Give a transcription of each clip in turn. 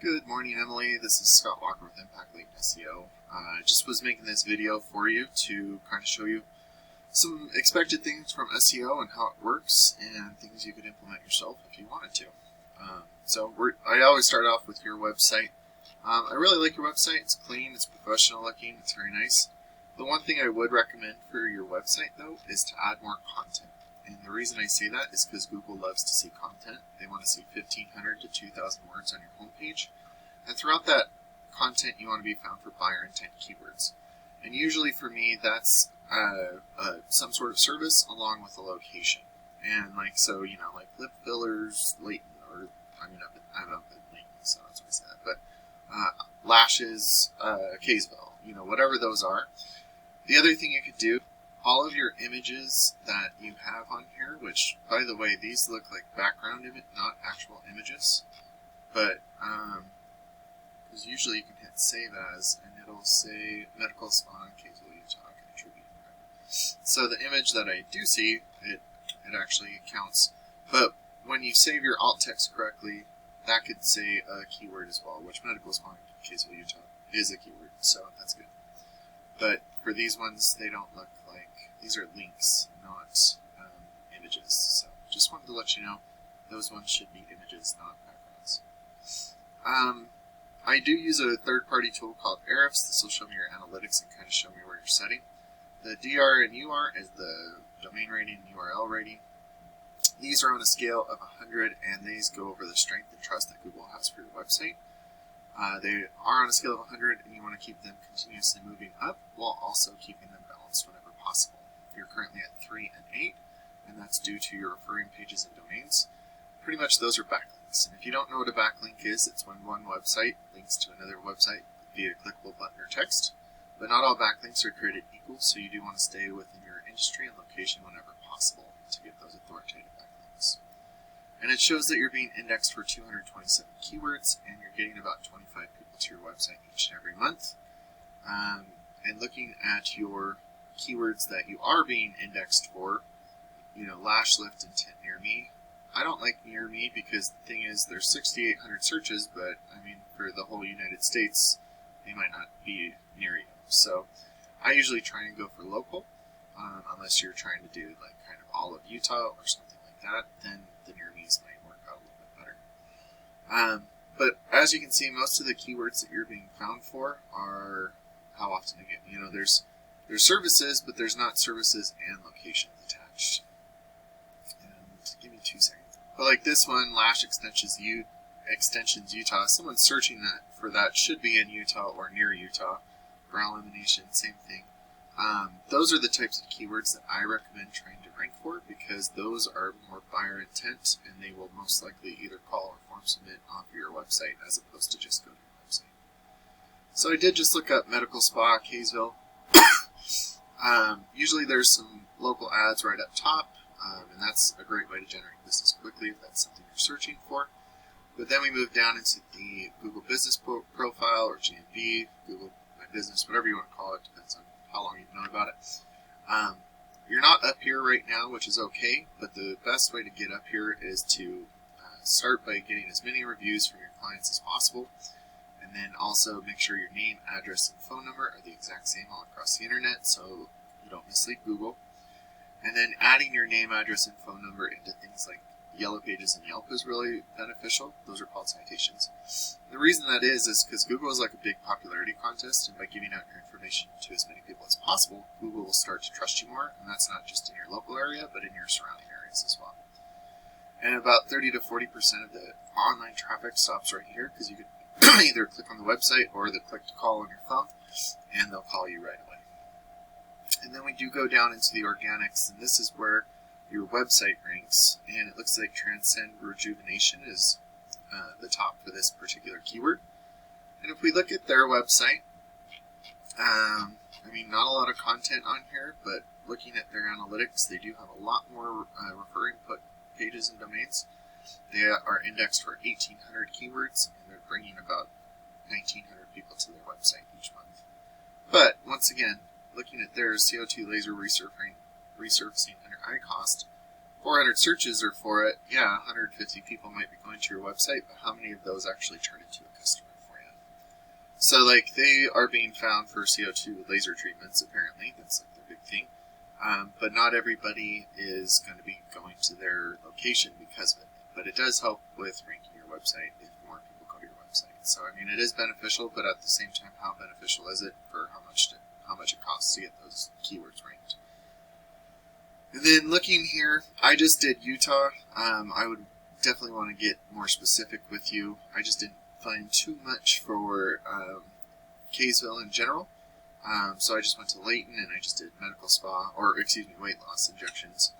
Good morning, Emily. This is Scott Walker with Impact Link SEO. I just was making this video for you to kind of show you some expected things from SEO and how it works and things you could implement yourself if you wanted to. I always start off with your website. I really like your website. It's clean, it's professional looking, it's very nice. The one thing I would recommend for your website, though, is to add more content. And the reason I say that is because Google loves to see content. They want to see 1,500 to 2,000 words on your homepage. And throughout that content, you want to be found for buyer intent keywords. And usually for me, that's some sort of service along with a location. And like lip fillers, Layton, or I'm up in Layton, so that's why I say that. But lashes, Kaysville, whatever those are. The other thing you could do, all of your images that you have on here, which, by the way, these look like background image, not actual images, but because usually you can hit save as, and it'll say medical spa in Kaysville, Utah, contributing. So the image that I do see, it actually counts. But when you save your alt text correctly, that could say a keyword as well, which medical spa in Kaysville, Utah is a keyword, so that's good. But for these ones, they don't look like, these are links, not images. So just wanted to let you know, those ones should be images, not backgrounds. I do use a third-party tool called Ahrefs. This will show me your analytics and kind of show me where you're setting. The DR and UR is the domain rating and URL rating. These are on a scale of 100, and these go over the strength and trust that Google has for your website. They are on a scale of 100, and you want to keep them continuously moving up while also keeping them balanced whenever possible. You're currently at 3 and 8, and that's due to your referring pages and domains. Pretty much those are backlinks. And if you don't know what a backlink is, it's when one website links to another website via a clickable button or text. But not all backlinks are created equal, so you do want to stay within your industry and location whenever possible to get those authoritative backlinks. And it shows that you're being indexed for 227 keywords, and you're getting about 25 people to your website each and every month. And looking at your keywords that you are being indexed for, lash lift and tint near me. I don't like near me because the thing is there's 6,800 searches, but for the whole United States, they might not be near you. So I usually try and go for local, unless you're trying to do like kind of all of Utah or something like that, then the near me's might work out a little bit better. But as you can see, most of the keywords that you're being found for are how often again. There's services, but there's not services and locations attached. And give me 2 seconds. But like this one, lash extensions Utah. Someone searching for that should be in Utah or near Utah. Brow lamination, same thing. Those are the types of keywords that I recommend trying to rank for because those are more buyer intent and they will most likely either call or form submit onto your website as opposed to just go to your website. So I did just look up medical spa, Kaysville. Usually there's some local ads right up top, and that's a great way to generate business quickly if that's something you're searching for. But then we move down into the Google Business Profile or GMB, Google My Business, whatever you want to call it, depends on how long you've known about it. You're not up here right now, which is okay, but the best way to get up here is to start by getting as many reviews from your clients as possible, and then also make sure your name, address, and phone number are the exact same all across the internet so you don't mislead Google. And then adding your name, address, and phone number into things like Yellow Pages and Yelp is really beneficial. Those are called citations. The reason that is because Google is like a big popularity contest, and by giving out your information to as many people as possible, Google will start to trust you more, and that's not just in your local area, but in your surrounding areas as well. And about 30 to 40% of the online traffic stops right here, because you could either click on the website or the click to call on your phone, and they'll call you right away. And then we do go down into the organics, and this is where your website ranks, and it looks like Transcend Rejuvenation is the top for this particular keyword. And if we look at their website, not a lot of content on here, but looking at their analytics, they do have a lot more referring pages and domains. They are indexed for 1,800 keywords, and they're bringing about 1,900 people to their website each month. But once again, looking at their CO2 laser resurfacing under iCost, 400 searches are for it, yeah, 150 people might be going to your website, but how many of those actually turn into a customer for you? So, like, they are being found for CO2 laser treatments, apparently. That's like their big thing. But not everybody is going to be going to their location because of it. But it does help with ranking your website if more people go to your website. So, I mean, it is beneficial, but at the same time, how beneficial is it for how much it costs to get those keywords ranked? And then looking here, I just did Utah. I would definitely want to get more specific with you. I just didn't find too much for Kaysville in general. So I just went to Layton and I just did medical spa, or excuse me, weight loss injections.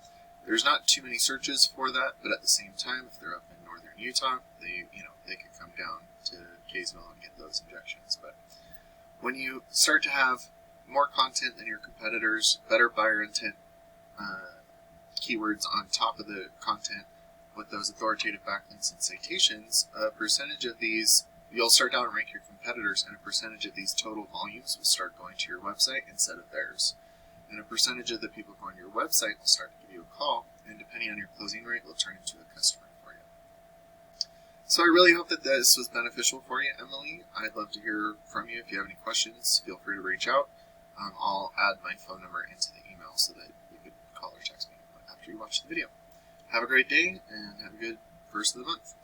There's not too many searches for that, but at the same time, if they're up in northern Utah, they could come down to Kaysville and get those injections. But when you start to have more content than your competitors, better buyer intent keywords on top of the content with those authoritative backlinks and citations, a percentage of these, you'll start to outrank your competitors, and a percentage of these total volumes will start going to your website instead of theirs. And a percentage of the people going to your website will start to give you a call, and depending on your closing rate, will turn into a customer for you. So I really hope that this was beneficial for you, Emily. I'd love to hear from you. If you have any questions, feel free to reach out. I'll add my phone number into the email so that you could call or text me after you watch the video. Have a great day, and have a good first of the month.